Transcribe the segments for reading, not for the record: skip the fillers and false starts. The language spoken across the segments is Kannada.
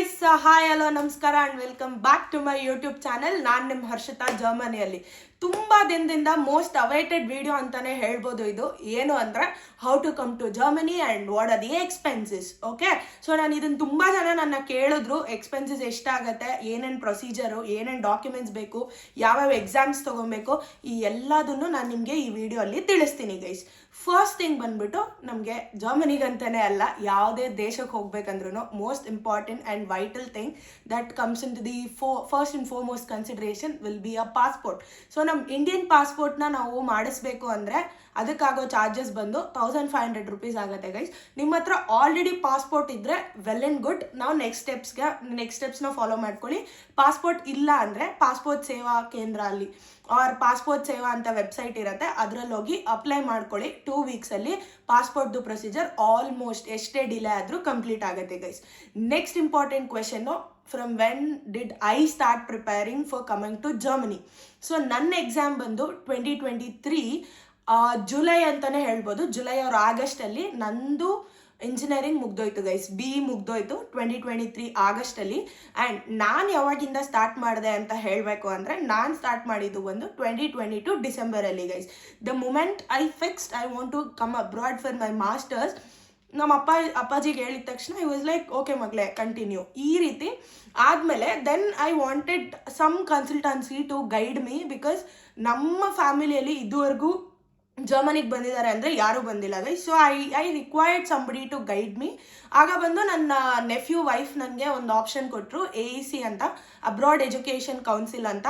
ಗೈಸ್, ಹಾಯ್ ಹಲೋ ನಮಸ್ಕಾರ and welcome back to my YouTube channel. ನಾನು ನಿಮ್ಮ ಹರ್ಷಿತಾ, ಜರ್ಮನಿಯಲ್ಲಿ. ತುಂಬ ದಿನದಿಂದ ಮೋಸ್ಟ್ ಅವೈಟೆಡ್ ವಿಡಿಯೋ ಅಂತಲೇ ಹೇಳ್ಬೋದು. ಇದು ಏನು ಅಂದರೆ how to come to Germany and what are the expenses. Okay, so ನಾನು ಇದನ್ನು ತುಂಬ ಜನ ನನ್ನ ಕೇಳಿದ್ರು, ಎಕ್ಸ್ಪೆನ್ಸಸ್ ಎಷ್ಟಾಗುತ್ತೆ, ಏನೇನು ಪ್ರೊಸೀಜರು, ಏನೇನು ಡಾಕ್ಯುಮೆಂಟ್ಸ್ ಬೇಕು, ಯಾವ್ಯಾವ ಎಕ್ಸಾಮ್ಸ್ ತೊಗೊಬೇಕು, ಈ ಎಲ್ಲದನ್ನು ನಾನು ನಿಮಗೆ ಈ ವಿಡಿಯೋ ತಿಳಿಸ್ತೀನಿ ಗೈಸ್. ಫಸ್ಟ್ ಥಿಂಗ್ ಬಂದ್ಬಿಟ್ಟು, ನಮಗೆ ಜರ್ಮನಿಗಂತಲೇ ಅಲ್ಲ, ಯಾವುದೇ ದೇಶಕ್ಕೆ ಹೋಗ್ಬೇಕಂದ್ರೂ most important and vital thing that comes in to the first and foremost consideration will be a passport. So ನಮ್ಮ ಇಂಡಿಯನ್ ಪಾಸ್ಪೋರ್ಟ್ನ ನಾವು ಮಾಡಿಸ್ಬೇಕು ಅಂದರೆ ಅದಕ್ಕಾಗೋ ಚಾರ್ಜಸ್ ಬಂದು 1500 ರೂಪೀಸ್ ಆಗುತ್ತೆ ಗೈಸ್. ನಿಮ್ಮ ಹತ್ರ ಆಲ್ರೆಡಿ ಪಾಸ್ಪೋರ್ಟ್ ಇದ್ದರೆ ವೆಲ್ ಆ್ಯಂಡ್ ಗುಡ್. ನಾವು ನೆಕ್ಸ್ಟ್ ಸ್ಟೆಪ್ಸ್ನ ಫಾಲೋ ಮಾಡ್ಕೊಳ್ಳಿ. ಪಾಸ್ಪೋರ್ಟ್ ಇಲ್ಲ ಅಂದರೆ ಪಾಸ್ಪೋರ್ಟ್ ಸೇವಾ ಕೇಂದ್ರ ಅಲ್ಲಿ ಆರ್ ಪಾಸ್ಪೋರ್ಟ್ ಸೇವಾ ಅಂತ ವೆಬ್ಸೈಟ್ ಇರುತ್ತೆ, ಅದರಲ್ಲಿ ಹೋಗಿ ಅಪ್ಲೈ ಮಾಡ್ಕೊಳ್ಳಿ. 2 ವೀಕ್ಸಲ್ಲಿ ಪಾಸ್ಪೋರ್ಟ್ದು ಪ್ರೊಸೀಜರ್ ಆಲ್ಮೋಸ್ಟ್ ಎಷ್ಟೇ ಡಿಲೇ ಆದರೂ ಕಂಪ್ಲೀಟ್ ಆಗುತ್ತೆ guys. Next important question, from when did I start preparing for coming to Germany? So ನನ್ನ ಎಕ್ಸಾಮ್ ಬಂದು 2023 ಜುಲೈ ಅಂತಲೇ ಹೇಳ್ಬೋದು. ಜುಲೈ ಆರ್ ಆಗಸ್ಟಲ್ಲಿ ನಂದು ಇಂಜಿನಿಯರಿಂಗ್ ಮುಗ್ದೋಯ್ತು ಗೈಸ್. BE ಮುಗ್ದೋಯ್ತು 2023 ಆಗಸ್ಟಲ್ಲಿ. ಆ್ಯಂಡ್ ನಾನು ಯಾವಾಗಿಂದ ಸ್ಟಾರ್ಟ್ ಮಾಡಿದೆ ಅಂತ ಹೇಳಬೇಕು ಅಂದರೆ, ನಾನು ಸ್ಟಾರ್ಟ್ ಮಾಡಿದ್ದು ಒಂದು 2022 ಡಿಸೆಂಬರಲ್ಲಿ guys. The moment I fixed I want to come abroad for my masters, ನಮ್ಮ ಅಪ್ಪಾಜಿಗೆ ಹೇಳಿದ ತಕ್ಷಣ ಐ ವಾಸ್ ಲೈಕ್ ಓಕೆ ಮಗಳೇ ಕಂಟಿನ್ಯೂ ಈ ರೀತಿ. ಆದಮೇಲೆ then I wanted some consultancy to guide me, because ನಮ್ಮ ಫ್ಯಾಮಿಲಿಯಲ್ಲಿ ಇದುವರೆಗೂ ಜರ್ಮನಿಗೆ ಬಂದಿದ್ದಾರೆ ಅಂದರೆ ಯಾರೂ ಬಂದಿಲ್ಲ guys. So I required somebody to guide me. ಆಗ ಬಂದು ನನ್ನ ನೆಫ್ಯೂ ವೈಫ್ ನನಗೆ ಒಂದು ಆಪ್ಷನ್ ಕೊಟ್ಟರು, AEC ಅಂತ, ಅಬ್ರಾಡ್ ಎಜುಕೇಷನ್ ಕೌನ್ಸಿಲ್ ಅಂತ.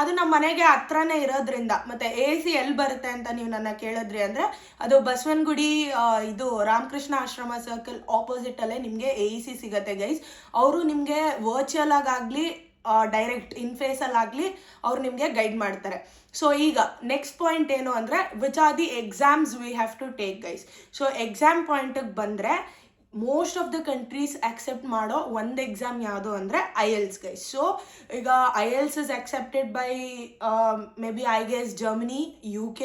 ಅದು ನಮ್ಮ ಮನೆಗೆ ಹತ್ರನೇ ಇರೋದ್ರಿಂದ, ಮತ್ತು AEC ಎಲ್ಲಿ ಬರುತ್ತೆ ಅಂತ ನೀವು ನನ್ನ ಕೇಳಿದ್ರಿ ಅಂದರೆ, ಅದು ಬಸವನಗುಡಿ ಇದು ರಾಮಕೃಷ್ಣ ಆಶ್ರಮ ಸರ್ಕಲ್ ಆಪೋಸಿಟಲ್ಲೇ ನಿಮಗೆ AEC ಸಿಗುತ್ತೆ ಗೈಸ್. ಅವರು ನಿಮಗೆ ವರ್ಚುವಲ್ ಆಗಲಿ ಡೈರೆಕ್ಟ್ ಇನ್ ಫೇಸಲ್ಲಾಗಲಿ ಅವ್ರು ನಿಮಗೆ ಗೈಡ್ ಮಾಡ್ತಾರೆ. ಸೊ ಈಗ ನೆಕ್ಸ್ಟ್ ಪಾಯಿಂಟ್ ಏನು ಅಂದರೆ, which are the exams we have to take guys. So exam ಪಾಯಿಂಟಿಗೆ ಬಂದರೆ, most of the countries accept ಮಾಡೋ ಒಂದು ಎಕ್ಸಾಮ್ ಯಾವುದು ಅಂದರೆ IELTS ಗೈಸ್. ಸೊ ಈಗ IELTS is accepted by maybe I guess Germany, UK,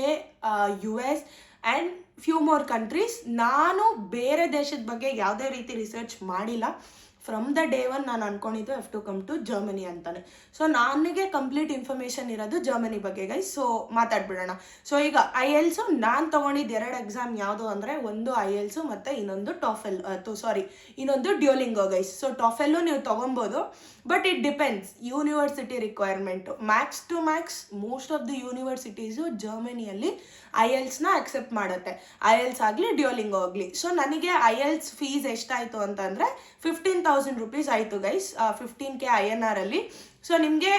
US and few more countries. ನಾನು ಬೇರೆ ದೇಶದ ಬಗ್ಗೆ ಯಾವುದೇ ರೀತಿ ರಿಸರ್ಚ್ ಮಾಡಿಲ್ಲ. ಫ್ರಮ್ ದ ಡೇ ಒನ್ ನಾನು ಅನ್ಕೊಂಡಿದ್ದು have to come to Germany ಅಂತಾನೆ. ಸೊ ನನಗೆ ಕಂಪ್ಲೀಟ್ ಇನ್ಫಾರ್ಮೇಷನ್ ಇರೋದು ಜರ್ಮನಿ ಬಗ್ಗೆ ಗೈಸ್. ಸೊ ಮಾತಾಡ್ಬಿಡೋಣ. ಸೊ ಈಗ IELTS ನಾನು ತೊಗೊಂಡಿದ್ದು 2 ಎಕ್ಸಾಮ್ ಯಾವುದು ಅಂದರೆ, ಒಂದು IELTS ಮತ್ತು ಇನ್ನೊಂದು ಇನ್ನೊಂದು ಡ್ಯೂಲಿಂಗೋ ಗೈಸ್. ಸೊ ಟೊಫೆಲ್ಲು ನೀವು ತೊಗೊಬೋದು, but it depends university requirement. Max to max most of the universities ಜರ್ಮನಿಯಲ್ಲಿ IELTSನ ಆಕ್ಸೆಪ್ಟ್ ಮಾಡುತ್ತೆ, IELTS ಆಗಲಿ ಡ್ಯೂಲಿಂಗೋ ಆಗಲಿ. ಸೊ ನನಗೆ IELTS ಫೀಸ್ ಎಷ್ಟಾಯಿತು ಅಂತಂದರೆ 15,000 ರೂಪೀಸ್ ಆಯಿತು ಗೈಸ್, 15K INR ಅಲ್ಲಿ. ಸೊ ನಿಮಗೆ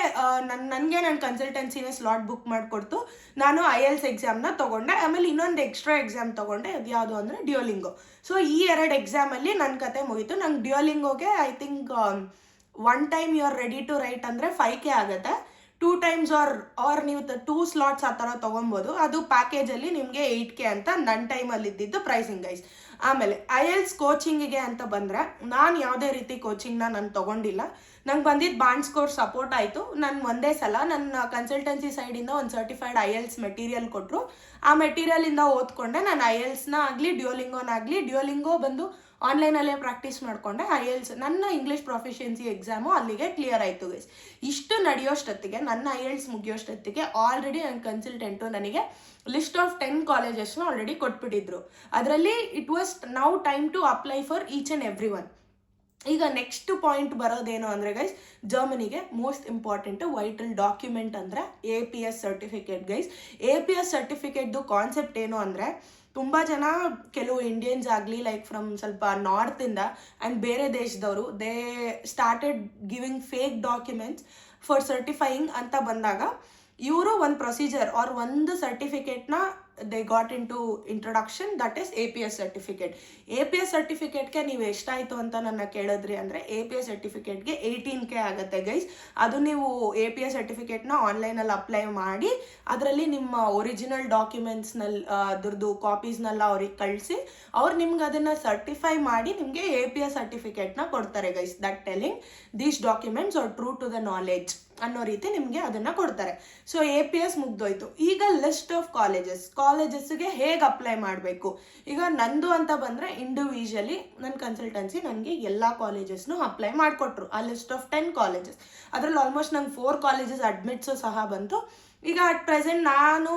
ನನ್ನ ಕನ್ಸಲ್ಟೆನ್ಸಿನೇ ಸ್ಲಾಟ್ ಬುಕ್ ಮಾಡಿಕೊಡ್ತು. ನಾನು IELTS ಎಕ್ಸಾಮ್ನ ತೊಗೊಂಡೆ. ಆಮೇಲೆ ಇನ್ನೊಂದು ಎಕ್ಸ್ಟ್ರಾ ಎಕ್ಸಾಮ್ ತೊಗೊಂಡೆ, ಅದು ಯಾವುದು ಅಂದರೆ ಡ್ಯೂಲಿಂಗೋ. ಸೊ ಈ 2 ಎಕ್ಸಾಮಲ್ಲಿ ನನ್ನ ಕತೆ ಮುಗೀತು. ನಂಗೆ ಡ್ಯೂಲಿಂಗೋಗೆ I think 1 time you are ready to write ಅಂದರೆ 5K ಆಗುತ್ತೆ. 2 ಟೈಮ್ಸ್ ಆರ್ ನೀವು 2 ಸ್ಲಾಟ್ಸ್ ಆ ಥರ ತೊಗೊಬೋದು. ಅದು ಪ್ಯಾಕೇಜಲ್ಲಿ ನಿಮಗೆ 8K ಅಂತ ನನ್ನ ಟೈಮಲ್ಲಿ ಇದ್ದಿದ್ದು ಪ್ರೈಸಿಂಗ್ ಗೈಸ್. ಆಮೇಲೆ IELTS ಕೋಚಿಂಗಿಗೆ ಅಂತ ಬಂದರೆ, ನಾನು ಯಾವುದೇ ರೀತಿ ಕೋಚಿಂಗ್ನ ನಾನು ತೊಗೊಂಡಿಲ್ಲ. ನಂಗೆ ಬಂದಿದ್ದು ಬಾಂಡ್ ಸ್ಕೋರ್ ಸಪೋರ್ಟ್ ಆಯಿತು. ನಾನು ಒಂದೇ ಸಲ ನನ್ನ ಕನ್ಸಲ್ಟೆನ್ಸಿ ಸೈಡಿಂದ ಒಂದು ಸರ್ಟಿಫೈಡ್ IELTS ಮೆಟೀರಿಯಲ್ ಕೊಟ್ಟರು. ಆ ಮೆಟೀರಿಯಲಿಂದ ಓದ್ಕೊಂಡೆ ನಾನು IELTSನ ಆಗಲಿ ಡ್ಯೂಲಿಂಗೋ ಬಂದು ಆನ್ಲೈನಲ್ಲೇ ಪ್ರಾಕ್ಟೀಸ್ ಮಾಡಿಕೊಂಡೆ. IELTS ನನ್ನ ಇಂಗ್ಲೀಷ್ ಪ್ರೊಫಿಷಿಯನ್ಸಿ ಎಕ್ಸಾಮು ಅಲ್ಲಿಗೆ ಕ್ಲಿಯರ್ ಆಯಿತು ಗೈಸ್. ಇಷ್ಟು ನಡೆಯೋಷ್ಟೊತ್ತಿಗೆ, ನನ್ನ IELTS ಮುಗಿಯೋಷ್ಟೊತ್ತಿಗೆ ಆಲ್ರೆಡಿ ನನ್ನ ಕನ್ಸಲ್ಟೆಂಟು ನನಗೆ ಲಿಸ್ಟ್ ಆಫ್ 10 ಕಾಲೇಜಸ್ನ ಆಲ್ರೆಡಿ ಕೊಟ್ಬಿಟ್ಟಿದ್ರು. ಅದರಲ್ಲಿ it was now time to apply for each and every one. ಈಗ ನೆಕ್ಸ್ಟ್ ಪಾಯಿಂಟ್ ಬರೋದೇನು ಅಂದರೆ ಗೈಸ್, ಜರ್ಮನಿಗೆ ಮೋಸ್ಟ್ ಇಂಪಾರ್ಟೆಂಟು ವೈಟಲ್ ಡಾಕ್ಯುಮೆಂಟ್ ಅಂದರೆ APS ಸರ್ಟಿಫಿಕೇಟ್ ಗೈಸ್. APS ಸರ್ಟಿಫಿಕೇಟ್ದು ಕಾನ್ಸೆಪ್ಟ್ ಏನು ಅಂದರೆ, ತುಂಬ ಜನ ಕೆಲವು ಇಂಡಿಯನ್ಸ್ ಆಗಲಿ ಲೈಕ್ ಫ್ರಮ್ ಸ್ವಲ್ಪ ನಾರ್ತಿಂದ ಆ್ಯಂಡ್ ಬೇರೆ ದೇಶದವರು, they started giving fake documents for certifying ಅಂತ ಬಂದಾಗ, ಇವರು ಒಂದು ಪ್ರೊಸೀಜರ್ ಆರ್ ಒಂದು ಸರ್ಟಿಫಿಕೇಟ್ನ they got in to introduction, that is APS certificate. APS ಸರ್ಟಿಫಿಕೇಟ್ಗೆ ನೀವು ಎಷ್ಟಾಯಿತು ಅಂತ ನನ್ನ ಕೇಳಿದ್ರಿ ಅಂದರೆ, APS ಸರ್ಟಿಫಿಕೇಟ್ಗೆ 18K ಆಗುತ್ತೆ ಗೈಸ್. ಅದು ನೀವು APS ಸರ್ಟಿಫಿಕೇಟ್ನ ಆನ್ಲೈನಲ್ಲಿ ಅಪ್ಲೈ ಮಾಡಿ, ಅದರಲ್ಲಿ ನಿಮ್ಮ ಒರಿಜಿನಲ್ ಡಾಕ್ಯುಮೆಂಟ್ಸ್ನಲ್ಲಿ ಅದ್ರದ್ದು ಕಾಪೀಸ್ನೆಲ್ಲ ಅವ್ರಿಗೆ ಕಳಿಸಿ, ಅವ್ರು ನಿಮ್ಗೆ ಅದನ್ನು ಸರ್ಟಿಫೈ ಮಾಡಿ ನಿಮಗೆ APS ಸರ್ಟಿಫಿಕೇಟ್ನ ಕೊಡ್ತಾರೆ guys. That telling these documents are true to the knowledge ಅನ್ನೋ ರೀತಿ ನಿಮಗೆ ಅದನ್ನು ಕೊಡ್ತಾರೆ. ಸೊ APS ಮುಗ್ದೋಯ್ತು. ಈಗ ಲಿಸ್ಟ್ ಆಫ್ ಕಾಲೇಜಸ್ ಕಾಲೇಜಸ್ಗೆ ಹೇಗೆ ಅಪ್ಲೈ ಮಾಡಬೇಕು. ಈಗ ನಂದು ಅಂತ ಬಂದರೆ ಇಂಡಿವಿಜುವಲಿ ನನ್ನ ಕನ್ಸಲ್ಟೆನ್ಸಿ ನನಗೆ ಎಲ್ಲ ಕಾಲೇಜಸ್ನು ಅಪ್ಲೈ ಮಾಡಿಕೊಟ್ರು. ಆ ಲಿಸ್ಟ್ ಆಫ್ 10 ಕಾಲೇಜಸ್, ಅದರಲ್ಲಿ ಆಲ್ಮೋಸ್ಟ್ ನಂಗೆ 4 ಕಾಲೇಜಸ್ ಅಡ್ಮಿಟ್ಸು ಸಹ ಬಂತು. ಈಗ ಅಟ್ ಪ್ರೆಸೆಂಟ್ ನಾನು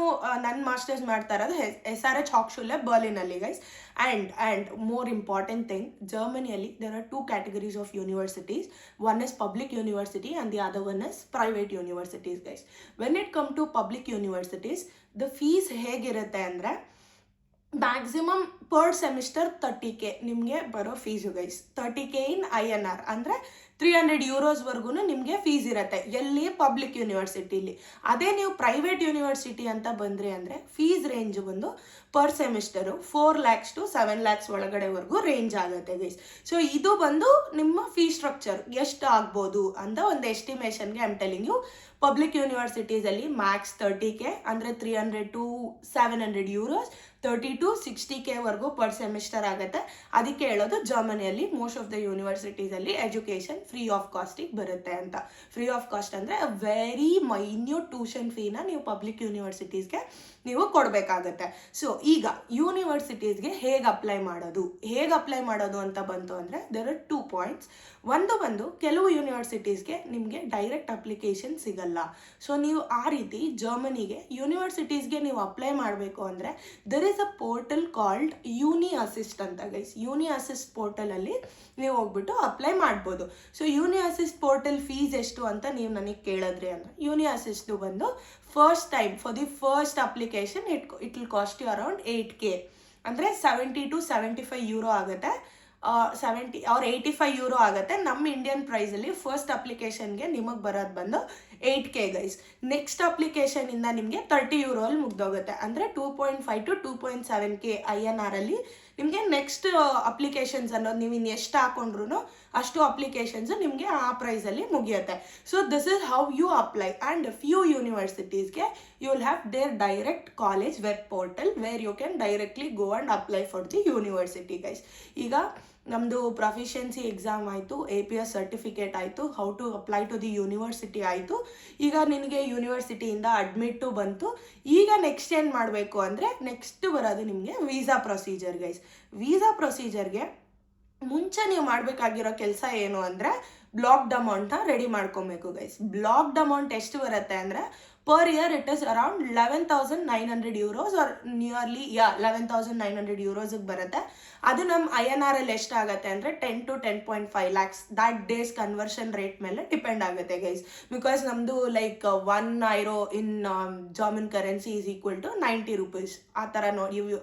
ನನ್ನ ಮಾಸ್ಟರ್ಸ್ ಮಾಡ್ತಾ ಇರೋದು SRH Hochschule ಬರ್ಲಿನಲ್ಲಿ guys. And more important thing, ಜರ್ಮನಿಯಲ್ಲಿ there are 2 categories of universities. One is public university and the other one is private universities guys. When it come to public universities, the fees ಹೇಗಿರುತ್ತೆ ಅಂದರೆ ಮ್ಯಾಕ್ಸಿಮಮ್ ಪರ್ ಸೆಮಿಸ್ಟರ್ 30K ನಿಮಗೆ ಬರೋ ಫೀಸು ಗೈಸ್. 30K ಇನ್ INR ಅಂದರೆ 300 euros ನಿಮಗೆ ಫೀಸ್ ಇರುತ್ತೆ ಎಲ್ಲಿ ಪಬ್ಲಿಕ್ ಯೂನಿವರ್ಸಿಟಿಲಿ. ಅದೇ ನೀವು ಪ್ರೈವೇಟ್ ಯೂನಿವರ್ಸಿಟಿ ಅಂತ ಬಂದ್ರಿ ಅಂದರೆ ಫೀಸ್ ರೇಂಜ್ ಬಂದು per semester 4 lakhs to 7 lakhs ಒಳಗಡೆವರೆಗೂ ರೇಂಜ್ ಆಗುತ್ತೆ ಗೈಸ್. ಸೊ ಇದು ಬಂದು ನಿಮ್ಮ ಫೀ ಸ್ಟ್ರಕ್ಚರ್ ಎಷ್ಟು ಆಗ್ಬೋದು ಅಂತ ಒಂದು ಎಸ್ಟಿಮೇಷನ್ಗೆ ಐಮ್ ಟೆಲಿಂಗ್ ಯು. ಪಬ್ಲಿಕ್ ಯೂನಿವರ್ಸಿಟೀಸಲ್ಲಿ ಮ್ಯಾಕ್ಸ್ 30K ಅಂದರೆ 300 to 700 euros, 30 to 60K ವರೆಗೂ ಪರ್ ಸೆಮಿಸ್ಟರ್ ಆಗುತ್ತೆ. ಅದಕ್ಕೆ ಹೇಳೋದು ಜರ್ಮನಿಯಲ್ಲಿ ಮೋಸ್ಟ್ ಆಫ್ ದ ಯೂನಿವರ್ಸಿಟೀಸಲ್ಲಿ ಎಜುಕೇಷನ್ ಫ್ರೀ ಆಫ್ ಕಾಸ್ಟಿಗೆ ಬರುತ್ತೆ ಅಂತ. ಫ್ರೀ ಆಫ್ ಕಾಸ್ಟ್ ಅಂದರೆ ವೆರಿ ಮೈನ್ಯೂಟ್ ಟ್ಯೂಷನ್ ಫೀನ ನೀವು ಪಬ್ಲಿಕ್ ಯೂನಿವರ್ಸಿಟೀಸ್ಗೆ ನೀವು ಕೊಡಬೇಕಾಗತ್ತೆ. ಸೊ ಈಗ ಯೂನಿವರ್ಸಿಟೀಸ್ಗೆ ಹೇಗೆ ಅಪ್ಲೈ ಮಾಡೋದು ಅಂತ ಬಂತು ಅಂದರೆ ದೇರ್ ಆರ್ 2 points. ಒಂದು ಬಂದು ಕೆಲವು ಯೂನಿವರ್ಸಿಟೀಸ್ಗೆ ನಿಮಗೆ ಡೈರೆಕ್ಟ್ ಅಪ್ಲಿಕೇಶನ್ ಸಿಗಲ್ಲ. ಸೊ ನೀವು ಆ ರೀತಿ ಜರ್ಮನಿಗೆ ಯೂನಿವರ್ಸಿಟೀಸ್ಗೆ ನೀವು ಅಪ್ಲೈ ಮಾಡಬೇಕು ಅಂದರೆ there is a portal called uni assist ಅಂತ ಗೈಸ್. ಯೂನಿ ಅಸಿಸ್ಟ್ ಪೋರ್ಟಲಲ್ಲಿ ನೀವು ಹೋಗ್ಬಿಟ್ಟು ಅಪ್ಲೈ ಮಾಡ್ಬೋದು. So uni assist portal fees ಎಷ್ಟು ಅಂತ ನೀವು ನನಗೆ ಕೇಳಿದ್ರಿ ಅಂದರೆ, ಯೂನಿ ಅಸಿಸ್ಟು ಬಂದು first time for the first application it will cost you around 8K ಅಂದರೆ 70 to 75 euro ಆಗುತ್ತೆ. 70 or 85 euro ಆಗುತ್ತೆ. ನಮ್ಮ ಇಂಡಿಯನ್ ಪ್ರೈಸಲ್ಲಿ ಫಸ್ಟ್ ಅಪ್ಲಿಕೇಶನ್ಗೆ ನಿಮಗೆ ಬರೋದು ಬಂದು 8K ಗೈಸ್. ನೆಕ್ಸ್ಟ್ ಅಪ್ಲಿಕೇಶನಿಂದ ನಿಮಗೆ 30 euro ಅಲ್ಲಿ ಮುಗ್ದೋಗುತ್ತೆ. ಅಂದರೆ 2.5 to 2.7K INR ಅಲ್ಲಿ ನಿಮಗೆ ನೆಕ್ಸ್ಟ್ ಅಪ್ಲಿಕೇಶನ್ಸ್ ಅನ್ನೋದು ನೀವು ಇನ್ನು ಎಷ್ಟು ಹಾಕೊಂಡ್ರು ಅಷ್ಟು ಅಪ್ಲಿಕೇಶನ್ಸ್ ನಿಮಗೆ ಆ ಪ್ರೈಸಲ್ಲಿ ಮುಗಿಯುತ್ತೆ. So this is how you apply. And few ಯೂನಿವರ್ಸಿಟೀಸ್ಗೆ you will have their direct college web portal where you can directly go and apply for the university guys. ಈಗ ನಮ್ಮದು ಪ್ರೊಫಿಷಿಯನ್ಸಿ ಎಕ್ಸಾಮ್ ಆಯಿತು, APS ಸರ್ಟಿಫಿಕೇಟ್ ಆಯಿತು, how to apply to the university ಆಯಿತು. ಈಗ ನಿನಗೆ ಯೂನಿವರ್ಸಿಟಿಯಿಂದ ಅಡ್ಮಿಟ್ಟು ಬಂತು. ಈಗ ನೆಕ್ಸ್ಟ್ ಏನು ಮಾಡಬೇಕು ಅಂದರೆ ನೆಕ್ಸ್ಟ್ ಬರೋದು ನಿಮಗೆ ವೀಸಾ ಪ್ರೊಸೀಜರ್ ಗೈಸ್. ವೀಸಾ ಪ್ರೊಸೀಜರ್ಗೆ ಮುಂಚೆ ನೀವು ಮಾಡಬೇಕಾಗಿರೋ ಕೆಲಸ ಏನು ಅಂದರೆ ಬ್ಲಾಕ್ಡ್ ಅಮೌಂಟ್ನ ರೆಡಿ ಮಾಡ್ಕೊಬೇಕು ಗೈಸ್. ಬ್ಲಾಕ್ಡ್ ಅಮೌಂಟ್ ಎಷ್ಟು ಬರುತ್ತೆ ಅಂದರೆ per year it is around 11,900 euros or nearly 11,900 euros ಬರುತ್ತೆ. ಅದು ನಮ್ಮ INR ಅಲ್ಲಿ ಎಷ್ಟಾಗುತ್ತೆ ಅಂದರೆ 10 to 10.5 lakhs that days conversion rate ಮೇಲೆ ಡಿಪೆಂಡ್ ಆಗುತ್ತೆ ಗೈಸ್. ಬಿಕಾಸ್ ನಮ್ಮದು like 1 euro in German currency is equal to 90 rupees. ಆ ಥರ ನೋಡಿ ನೀವು